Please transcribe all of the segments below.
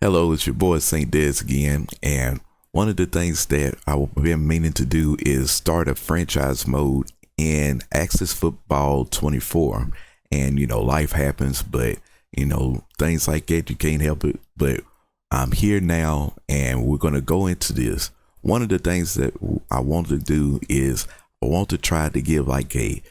Hello, it's your boy St. Des again, and one of the things that I've been meaning to do is start a franchise mode in Access Football 24. And life happens, but things like that you can't help it. But I'm here now, and we're gonna go into this. One of the things that I want to do is I want to try to give like a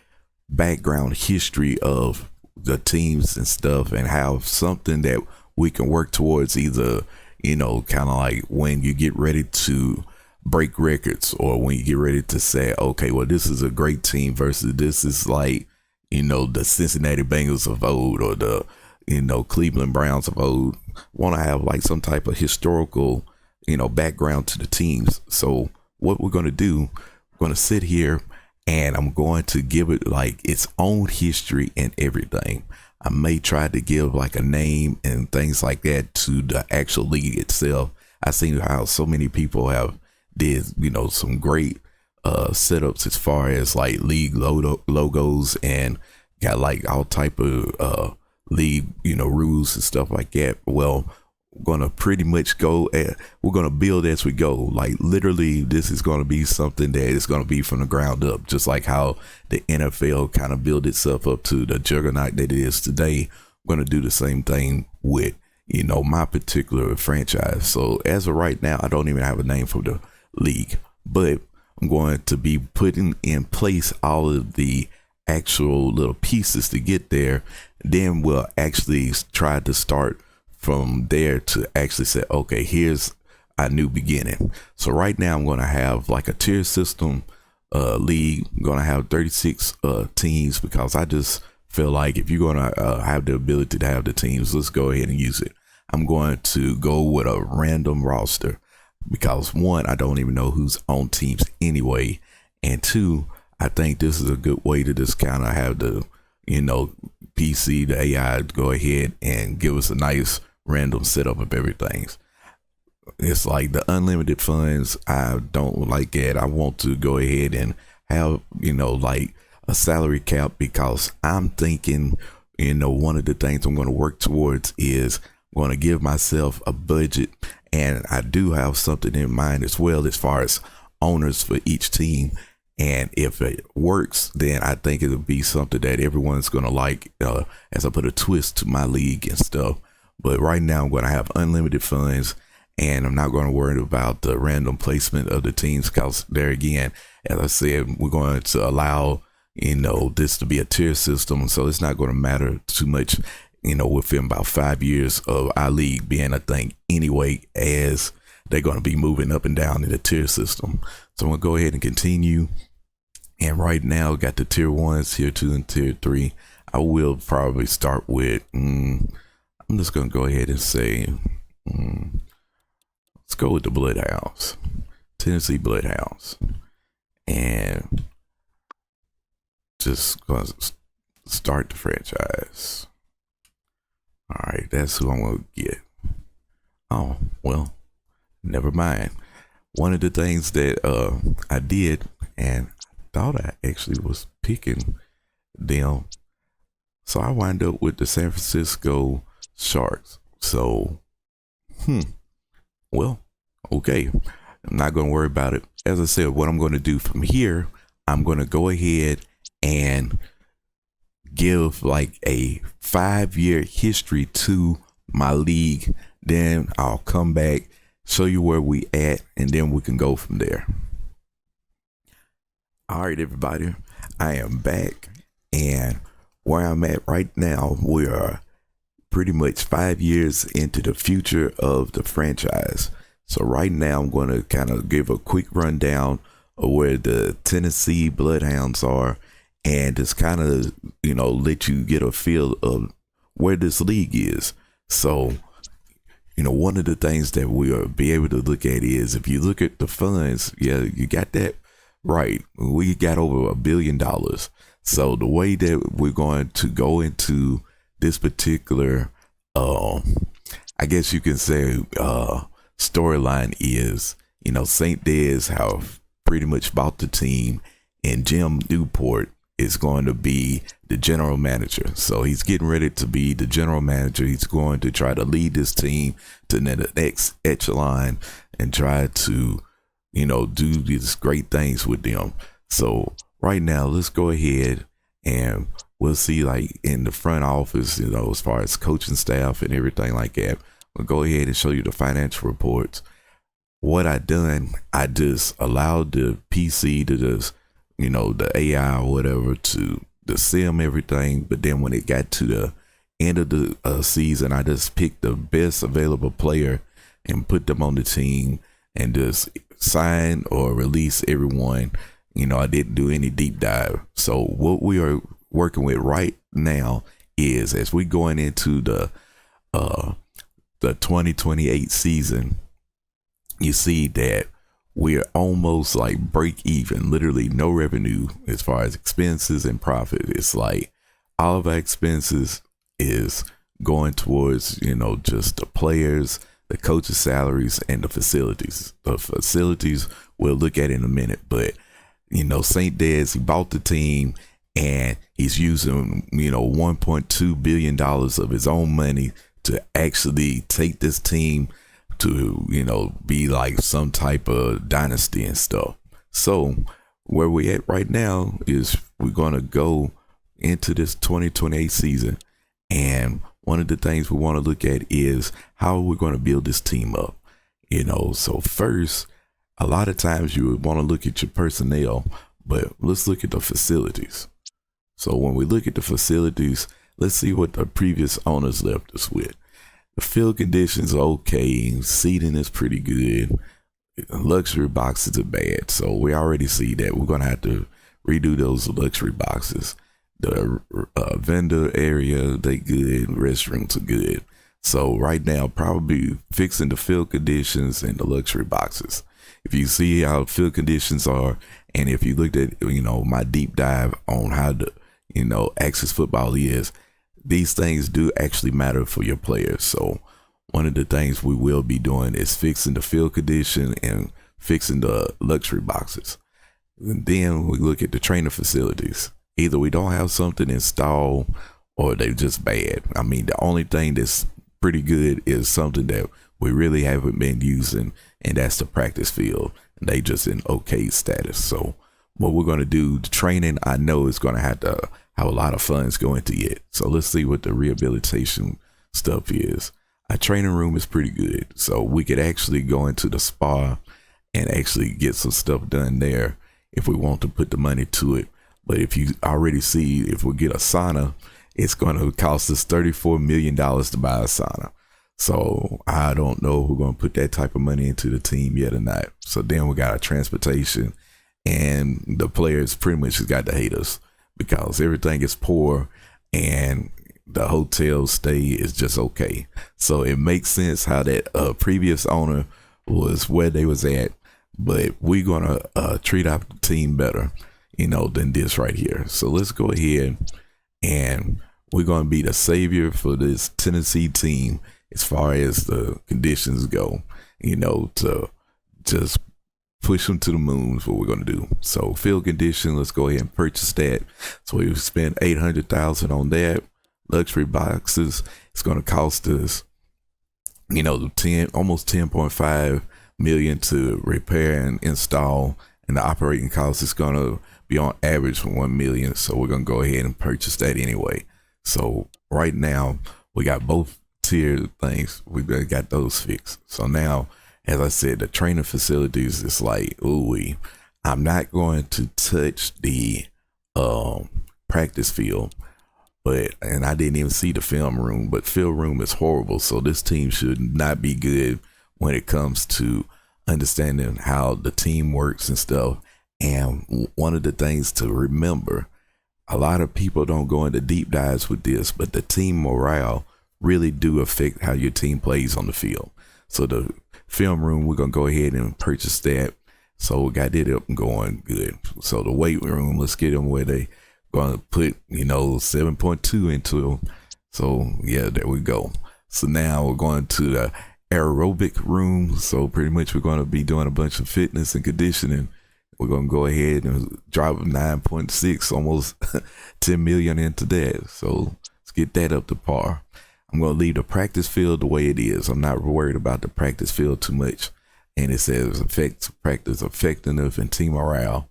background history of the teams and stuff, and have something that we can work towards, either kind of like when you get ready to break records, or when you get ready to say, okay, well, this is a great team versus this is like the Cincinnati Bengals of old, or the Cleveland Browns of old. Want to have like some type of historical background to the teams. So what we're going to do, we're going to sit here and I'm going to give it like its own history and everything. I may try to give like a name and things like that to the actual league itself. I've seen how so many people have did some great setups as far as like league logos, and got like all type of league rules and stuff like that. Well, we're gonna pretty much we're gonna build as we go. Like literally, this is gonna be something that is gonna be from the ground up, just like how the NFL kind of built itself up to the juggernaut that it is today. We're gonna do the same thing with my particular franchise. So as of right now, I don't even have a name for the league, but I'm going to be putting in place all of the actual little pieces to get there. Then we'll actually try to start from there to actually say, okay, here's a new beginning. So right now I'm going to have like a tier system league. I'm going to have 36 teams, because I just feel like if you're going to have the ability to have the teams, let's go ahead and use it. I'm going to go with a random roster, because one, I don't even know who's on teams anyway, and two, I think this is a good way to just kind of have the PC, the AI, go ahead and give us a nice random setup of everything. It's like the unlimited funds, I don't like that. I want to go ahead and have like a salary cap, because I'm thinking one of the things I'm going to work towards is I'm going to give myself a budget, and I do have something in mind as well as far as owners for each team. And if it works, then I think it'll be something that everyone's going to like, as I put a twist to my league and stuff. But right now I'm going to have unlimited funds, and I'm not going to worry about the random placement of the teams, because there again, as I said, we're going to allow, this to be a tier system. So it's not going to matter too much, within about 5 years of our league being a thing anyway, as they're going to be moving up and down in the tier system. So I'm going to go ahead and continue. And right now, got the tier 1s, tier 2, and tier 3. I will probably start with, I'm just going to go ahead and say, let's go with the Bloodhounds, Tennessee Bloodhounds. And just going to start the franchise. All right, that's who I'm going to get. Oh, well, never mind. One of the things that I did, and thought I actually was picking them, so I wind up with the San Francisco Sharks. So well, okay, I'm not going to worry about it. As I said, what I'm going to do from here, I'm going to go ahead and give like a 5-year history to my league. Then I'll come back, show you where we at, and then we can go from there. All right, everybody, I am back, and where I'm at right now, we are pretty much 5 years into the future of the franchise. So right now, I'm going to kind of give a quick rundown of where the Tennessee Bloodhounds are, and just kind of, let you get a feel of where this league is. So, one of the things that we'll be able to look at is, if you look at the funds, yeah, you got that right. We got over $1 billion. So the way that we're going to go into this particular, I guess you can say, storyline is, St. Des have pretty much bought the team, and Jim Newport is going to be the general manager. So he's getting ready to be the general manager. He's going to try to lead this team to the next echelon and try to, do these great things with them. So right now, let's go ahead and we'll see, like in the front office, as far as coaching staff and everything like that. We'll go ahead and show you the financial reports. What I done, I just allowed the PC to just, the AI or whatever to sim everything. But then when it got to the end of the season, I just picked the best available player and put them on the team and just sign or release everyone. I didn't do any deep dive. So what we are working with right now is, as we going into the 2028 season, you see that we're almost like break even, literally no revenue as far as expenses and profit. It's like all of our expenses is going towards, just the players, the coaches' salaries, and the facilities. The facilities we'll look at in a minute, but St. Des, he bought the team and he's using, $1.2 billion of his own money to actually take this team to, be like some type of dynasty and stuff. So where we at right now is we're going to go into this 2028 season. And one of the things we want to look at is how we're going to build this team up. So first, a lot of times you would want to look at your personnel, but let's look at the facilities. So when we look at the facilities, let's see what the previous owners left us with. The field conditions are okay. Seating is pretty good. Luxury boxes are bad. So we already see that we're going to have to redo those luxury boxes. The vendor area, they good. Restrooms are good. So right now, probably fixing the field conditions and the luxury boxes. If you see how field conditions are, and if you looked at, my deep dive on how the, Access football is, these things do actually matter for your players. So one of the things we will be doing is fixing the field condition and fixing the luxury boxes. And then we look at the trainer facilities. Either we don't have something installed or they're just bad. I mean, the only thing that's pretty good is something that we really haven't been using, and that's the practice field. They just in okay status. So what we're going to do, the training, I know is going to have a lot of funds go into it. So let's see what the rehabilitation stuff is. Our training room is pretty good. So we could actually go into the spa and actually get some stuff done there if we want to put the money to it. But if you already see, if we get a sauna, it's going to cost us $34 million to buy a sauna. So I don't know if we're going to put that type of money into the team yet or not. So then we got our transportation, and the players pretty much just got to hate us because everything is poor and the hotel stay is just okay. So it makes sense how that previous owner was where they was at, but we're going to treat our team better, than this right here. So let's go ahead and we're going to be the savior for this Tennessee team as far as the conditions go, to just push them to the moon is what we're going to do. So field condition, let's go ahead and purchase that. So we spent $800,000 on that. Luxury boxes, it's going to cost us, almost 10.5 million to repair and install, and the operating cost is going to be on average for 1 million. So we're going to go ahead and purchase that anyway. So right now we got both tier things. We got those fixed. So now, as I said, the training facilities is like, ooh, I'm not going to touch the practice field, and I didn't even see the film room, but film room is horrible. So this team should not be good when it comes to understanding how the team works and stuff. And one of the things to remember, a lot of people don't go into deep dives with this, but the team morale really do affect how your team plays on the field. So the film room, we're going to go ahead and purchase that. So we got it up and going good. So the weight room, let's get them where they going to put, 7.2 into them. So yeah, there we go. So now we're going to the aerobic room. So pretty much we're going to be doing a bunch of fitness and conditioning we're gonna go ahead and drop 9.6, almost 10 million into that. So let's get that up to par. I'm gonna leave the practice field the way it is. I'm not worried about the practice field too much. And it says affects practice effectiveness and team morale.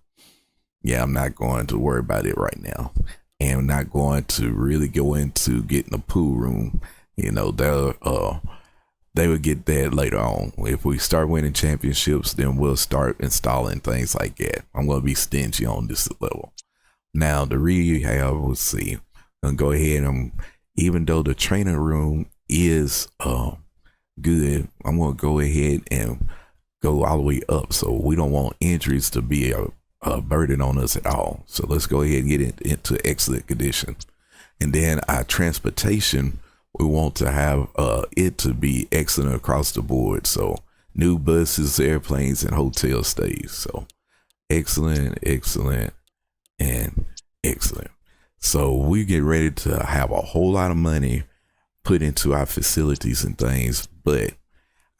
Yeah, I'm not going to worry about it right now. And I'm not going to really go into getting a pool room. You know, they would get that later on. If we start winning championships, then we'll start installing things like that. I'm going to be stingy on this level. Now, the rehab, we'll see. I'm going to go ahead and, even though the training room is good, I'm going to go ahead and go all the way up. So we don't want injuries to be a burden on us at all. So let's go ahead and get it into excellent condition. And then our transportation, we want to have it to be excellent across the board. So new buses, airplanes, and hotel stays. So excellent, excellent, and excellent. So we get ready to have a whole lot of money put into our facilities and things, but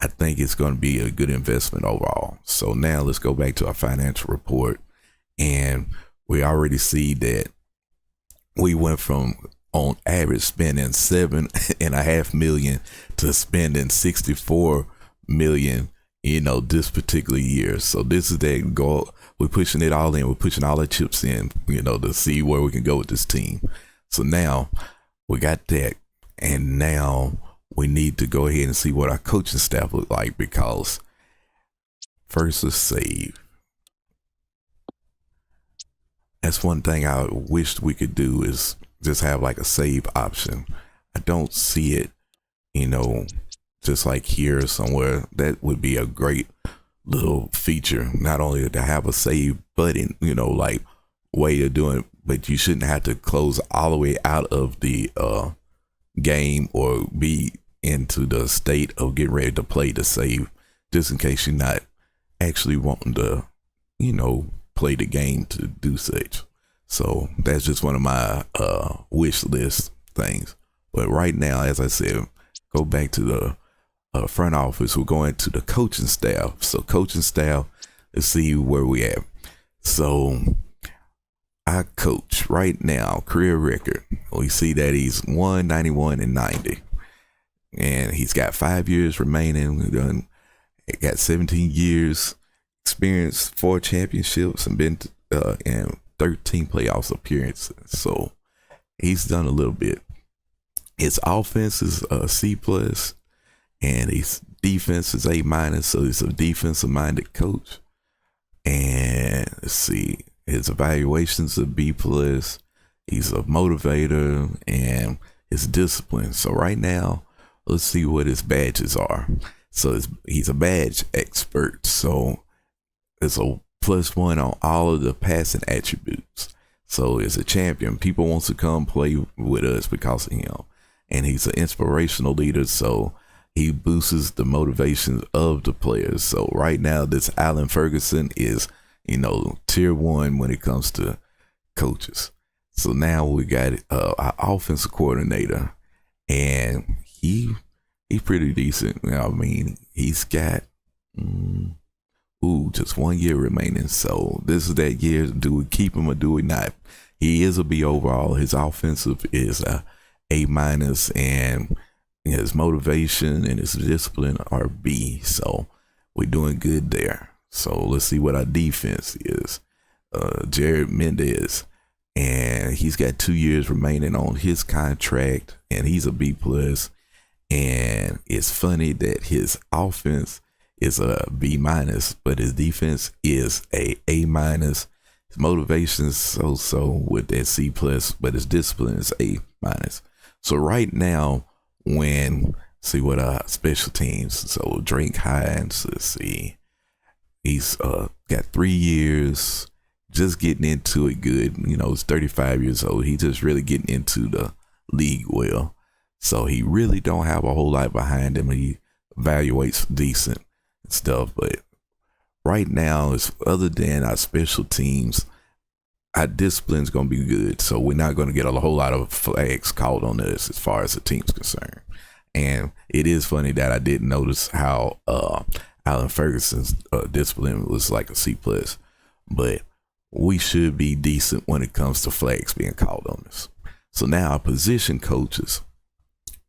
I think it's going to be a good investment overall. So now let's go back to our financial report. And we already see that we went from, on average, spending $7.5 million to spending $64 million, you know, this particular year. So this is that goal. We're pushing it all in. We're pushing all the chips in, you know, to see where we can go with this team. So now we got that. And now we need to go ahead and see what our coaching staff look like, because first let's save. That's one thing I wished we could do, is just have like a save option. I don't see it, you know, just like here somewhere. That would be a great little feature, not only to have a save button, you know, like way of doing it, but you shouldn't have to close all the way out of the game or be into the state of getting ready to play to save, just in case you're not actually wanting to, you know, play the game to do such. So that's just one of my wish list things. But right now, as I said, go back to the front office. We're going to the coaching staff. So coaching staff, let's see where we at. So our coach right now, career record, we see that he's 191 and 90, and he's got 5 years remaining. Got 17 years experience, 4 championships, and been in 13 playoffs appearances. So he's done a little bit. His offense is C+, and his defense is A-. So he's a defensive minded coach. And let's see, his evaluations are B+. He's a motivator, and his discipline. So right now, let's see what his badges are. So he's a badge expert. So it's a +1 on all of the passing attributes. So as a champion, people wants to come play with us because of him. And he's an inspirational leader. So he boosts the motivation of the players. So right now, this Allen Ferguson is, you know, tier 1 when it comes to coaches. So now we got our offensive coordinator, and he's pretty decent. I mean, he's got just 1 year remaining. So this is that year. Do we keep him or do we not? He is a B overall. His offensive is a A-, and his motivation and his discipline are B. So we're doing good there. So let's see what our defense is. Jared Mendez, and he's got 2 years remaining on his contract, and he's a B+. And it's funny that his offense is a B-, but his defense is a A-. His motivation is so with that C+, but his discipline is A-. So right now, see what our special teams. So Drake Hines, let's see, he's got 3 years, just getting into it good. You know, he's 35 years old. He's just really getting into the league well. So he really don't have a whole lot behind him. He evaluates decent and stuff. But right now, it's other than our special teams, our discipline is going to be good. So we're not going to get a whole lot of flags called on us as far as the team's concerned. And it is funny that I didn't notice how Allen Ferguson's discipline was like a C+. but we should be decent when it comes to flags being called on us. So now our position coaches,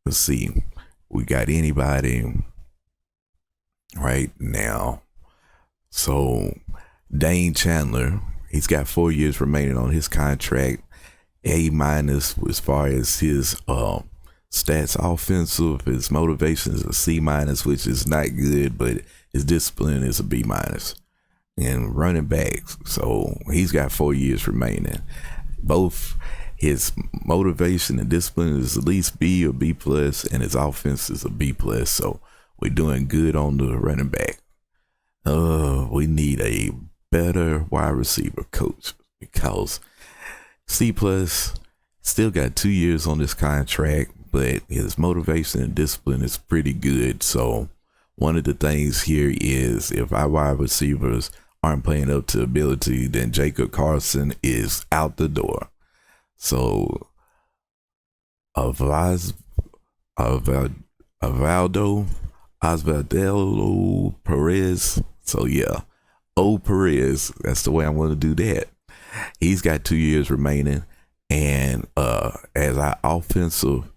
let's see, we got anybody right now. So Dane Chandler, he's got 4 years remaining on his contract. A minus as far as his stats offensive. His motivation is a C minus, which is not good, but his discipline is a B minus. And running backs, so he's got 4 years remaining. Both his motivation and discipline is at least B or B plus, and his offense is a B plus. So we're doing good on the running back. We need a better wide receiver coach, because C plus still got 2 years on this contract, but his motivation and discipline is pretty good. So one of the things here is if our wide receivers aren't playing up to ability, then Jacob Carson is out the door. So Osvaldo Perez. So yeah, Perez. That's the way I'm going to do that. He's got 2 years remaining, and as our offensive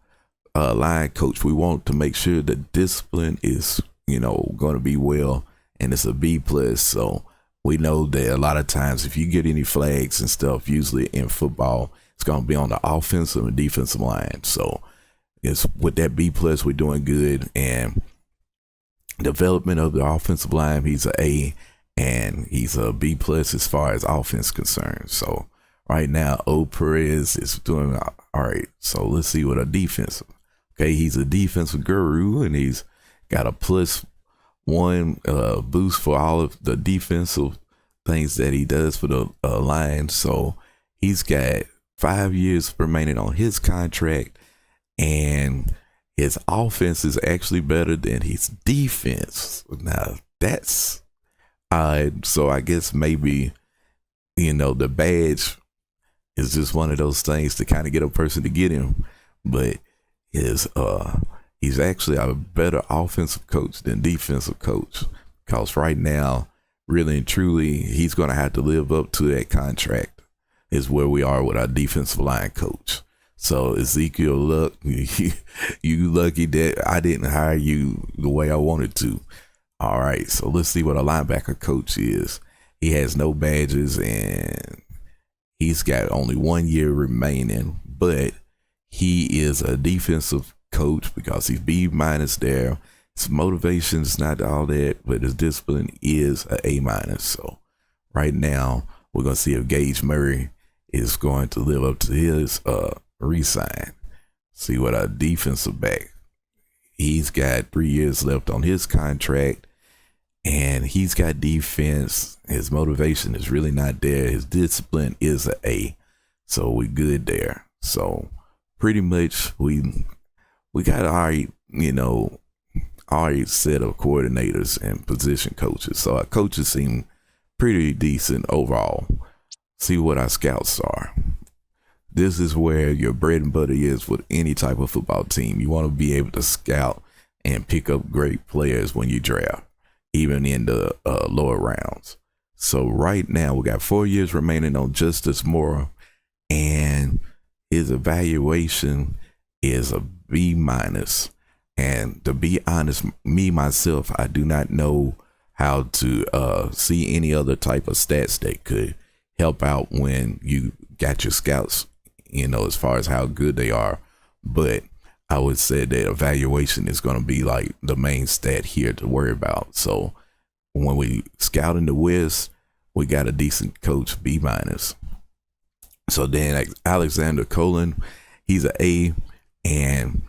line coach, we want to make sure the discipline is, going to be well, and it's a B plus. So we know that a lot of times if you get any flags and stuff, usually in football, it's going to be on the offensive and defensive line. So it's with that B plus, we're doing good. And development of the offensive line, he's an A, and he's a B plus as far as offense concerned. So right now, Perez is doing all right. So let's see what a defensive. Okay, he's a defensive guru, and he's got a +1 boost for all of the defensive things that he does for the line. So he's got 5 years remaining on his contract, and his offense is actually better than his defense. Now that's so I guess maybe, the badge is just one of those things to kind of get a person to get him, but he's actually a better offensive coach than defensive coach, because right now, really and truly, he's going to have to live up to that contract, is where we are with our defensive line coach. So Ezekiel, look, you lucky that I didn't hire you the way I wanted to. All right, so let's see what a linebacker coach is. He has no badges, and he's got only 1 year remaining, but he is a defensive coach because he's B minus there. His motivation is not all that, but his discipline is a A minus. So right now, we're going to see if Gage Murray is going to live up to his resign. See what our defensive back. He's got 3 years left on his contract, and he's got defense. His motivation is really not there. His discipline is an A. So we good there. So pretty much we got our set of coordinators and position coaches. So our coaches seem pretty decent overall. See what our scouts are. This is where your bread and butter is with any type of football team. You want to be able to scout and pick up great players when you draft, even in the lower rounds. So right now we got 4 years remaining on Justice Moore, and his evaluation is a B minus. And to be honest, myself, I do not know how to see any other type of stats that could help out when you got your scouts, as far as how good they are. But I would say that evaluation is going to be like the main stat here to worry about. So when we scout in the West, we got a decent coach, B minus. So then Alexander Colon, he's an A, and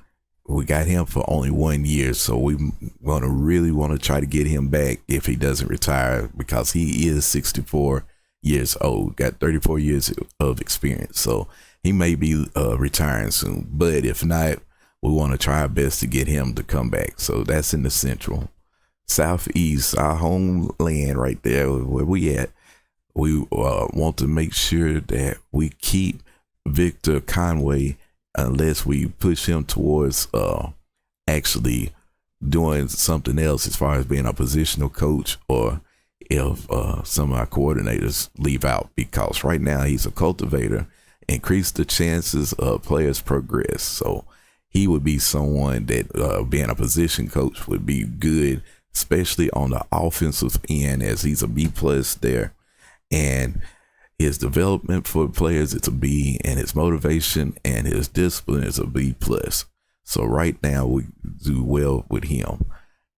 we got him for only 1 year. So we really want to try to get him back if he doesn't retire, because he is 64 years old, got 34 years of experience. So he may be retiring soon, but if not, we want to try our best to get him to come back. So that's in the Central. Southeast, our homeland right there where we at. We want to make sure that we keep Victor Conway unless we push him towards actually doing something else as far as being a positional coach, or if some of our coordinators leave out, because right now he's a cultivator, increase the chances of players progress. So he would be someone that being a position coach would be good, especially on the offensive end, as he's a B plus there. And his development for players, it's a B, and his motivation and his discipline is a B plus. So right now we do well with him.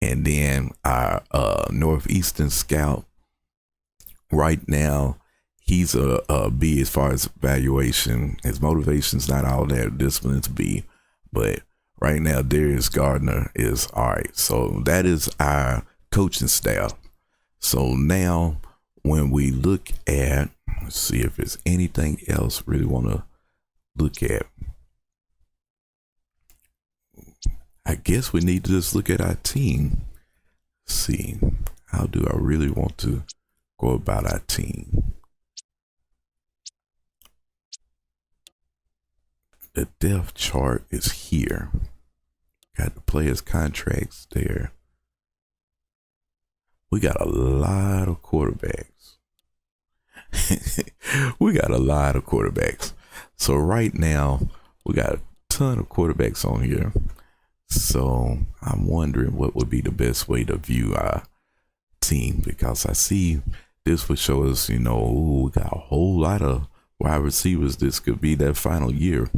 And then our Northeastern scout, right now, he's a B as far as evaluation. His motivation's not all that, discipline's B. But right now, Darius Gardner is all right. So that is our coaching staff. So now when we look at, let's see if there's anything else really want to look at. I guess we need to just look at our team. See, how do I really want to go about our team? The depth chart is here. Got the players' contracts there. We got a lot of quarterbacks. We got a lot of quarterbacks. So right now, we got a ton of quarterbacks on here. So I'm wondering what would be the best way to view our team, because I see this would show us, you know, ooh, we got a whole lot of wide receivers. This could be their final year.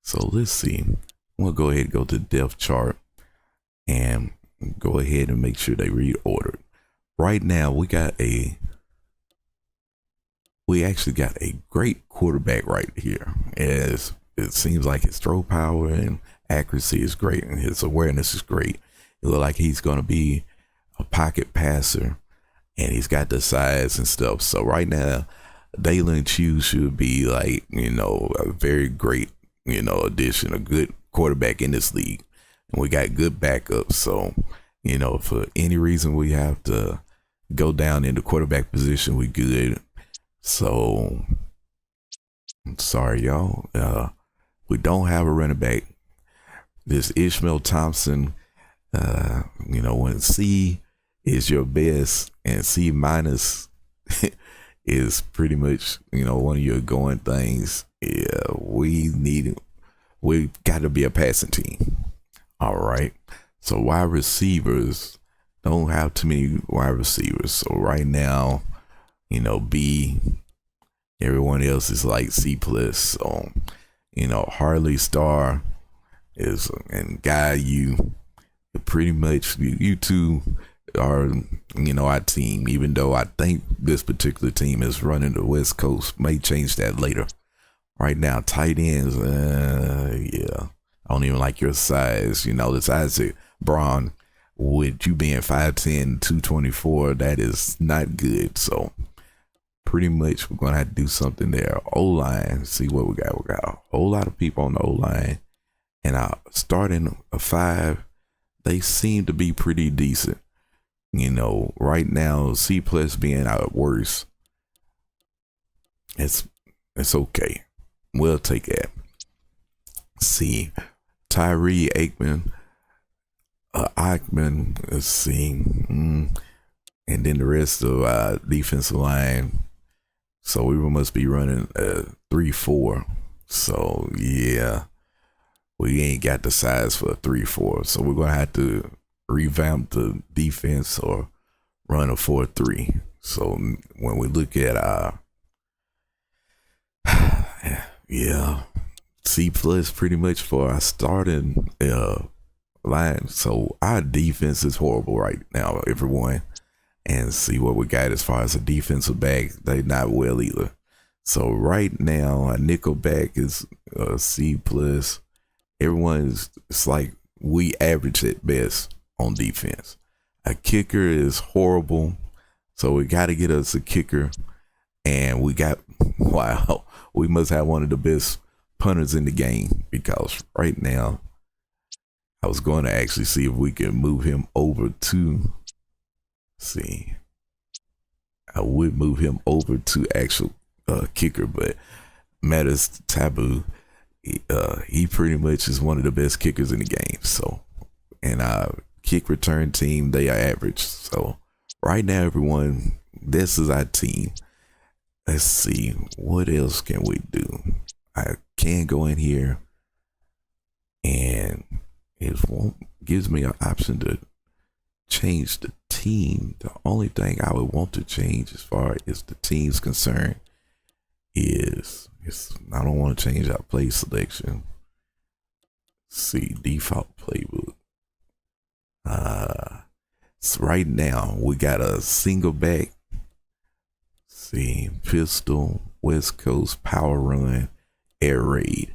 So let's see. We'll go ahead and go to the depth chart and go ahead and make sure they read ordered. Right now, we actually got a great quarterback right here. As it seems like his throw power and accuracy is great, and his awareness is great. It looks like he's going to be a pocket passer, and he's got the size and stuff. So right now, Dalen Chew should be like, you know, a very great, you know, addition, a good quarterback in this league. And we got good backups. So, you know, for any reason we have to go down in the quarterback position, we good. So, I'm sorry, y'all. We don't have a running back. This Ishmael Thompson, you know, when C is your best and C minus is pretty much, you know, one of your going things, yeah, we got to be a passing team. All right. So wide receivers, don't have too many wide receivers. So right now, you know, B, everyone else is like C plus. So, you know, Harley Starr is, and Guy, you pretty much, you two are, you know, our team, even though I think this particular team is running the West Coast. May change that later. Right now, tight ends, yeah, I don't even like your size. You know, this Isaac Braun, with you being 5'10", 224, that is not good. So pretty much we're going to have to do something there. O-line, see what we got. We got a whole lot of people on the O-line. And our starting a 5, they seem to be pretty decent. You know, right now, C plus being our worst, it's okay. We'll take that. C, Tyree Aikman, let's see, and then the rest of our defensive line. So we must be running 3-4. So yeah, we ain't got the size for a 3-4. So we're gonna have to revamp the defense or run a 4-3. So when we look at our yeah, C plus pretty much for our starting line. So our defense is horrible right now, everyone. And see what we got as far as a defensive back, they not well either. So right now, our nickel back is C plus. Everyone is, it's like we average at best on defense. A kicker is horrible, so we got to get us a kicker. And we got, wow, we must have one of the best punters in the game, because right now I was going to actually see if we can move him over to, see, I would move him over to actual kicker, but Mattis Taboo, he pretty much is one of the best kickers in the game. So, and our kick return team, they are average. So right now, everyone, this is our team. Let's see, what else can we do? I can go in here and it won't gives me an option to change the team. The only thing I would want to change as far as the team's concerned is I don't want to change our play selection. See, default playbook. So right now we got a single back. See, pistol, West Coast, power run, air raid.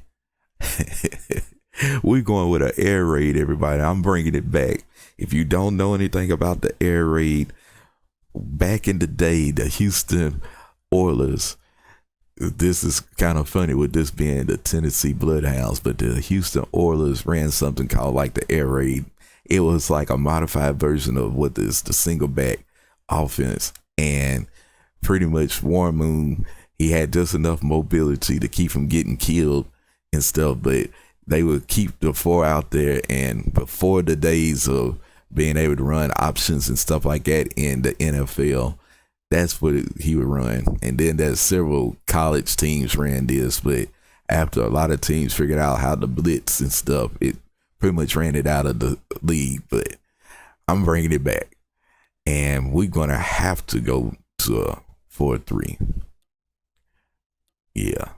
We're going with an air raid, everybody. I'm bringing it back. If you don't know anything about the air raid, back in the day, the Houston Oilers, this is kind of funny with this being the Tennessee Bloodhounds, but the Houston Oilers ran something called like the air raid. It was like a modified version of what is the single back offense. And pretty much Warren Moon, he had just enough mobility to keep from getting killed and stuff, but they would keep the four out there. And before the days of being able to run options and stuff like that in the NFL, that's what he would run. And then there's several college teams ran this, but after a lot of teams figured out how to blitz and stuff, it pretty much ran it out of the league. But I'm bringing it back, and we're gonna have to go to a 4-3. Yeah.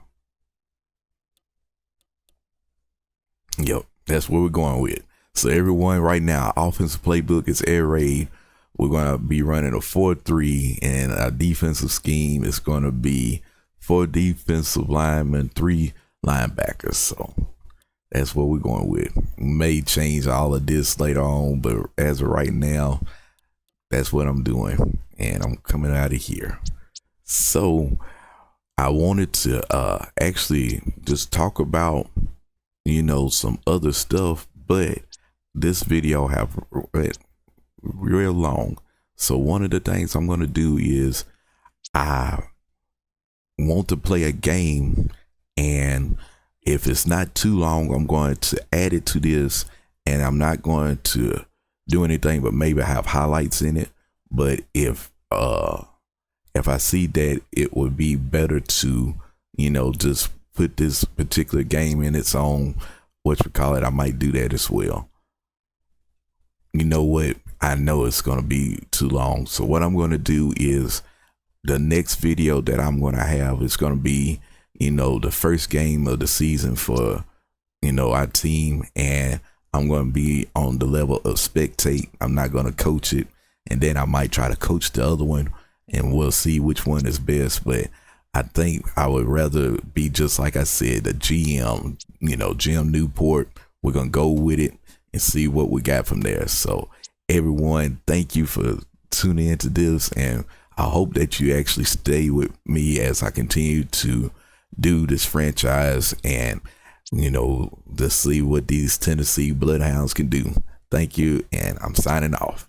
Yep, that's what we're going with. So everyone right now, offensive playbook is air raid. We're going to be running a 4-3, and our defensive scheme is going to be 4 defensive linemen, 3 linebackers. So that's what we're going with. We may change all of this later on, but as of right now, that's what I'm doing, and I'm coming out of here. So I wanted to actually just talk about, you know, some other stuff, but this video have real long. So one of the things I'm going to do is I want to play a game, and if it's not too long, I'm going to add it to this, and I'm not going to do anything but maybe have highlights in it. But if I see that it would be better to, you know, just put this particular game in its own, what you call it, I might do that as well. You know what? I know it's going to be too long. So what I'm going to do is the next video that I'm going to have is going to be, you know, the first game of the season for, you know, our team. And I'm going to be on the level of spectate. I'm not going to coach it. And then I might try to coach the other one, and we'll see which one is best. But I think I would rather be just like I said, the GM, you know, Jim Newport. We're going to go with it and see what we got from there. So everyone, thank you for tuning into this, and I hope that you actually stay with me as I continue to do this franchise and, you know, to see what these Tennessee Bloodhounds can do. Thank you, and I'm signing off.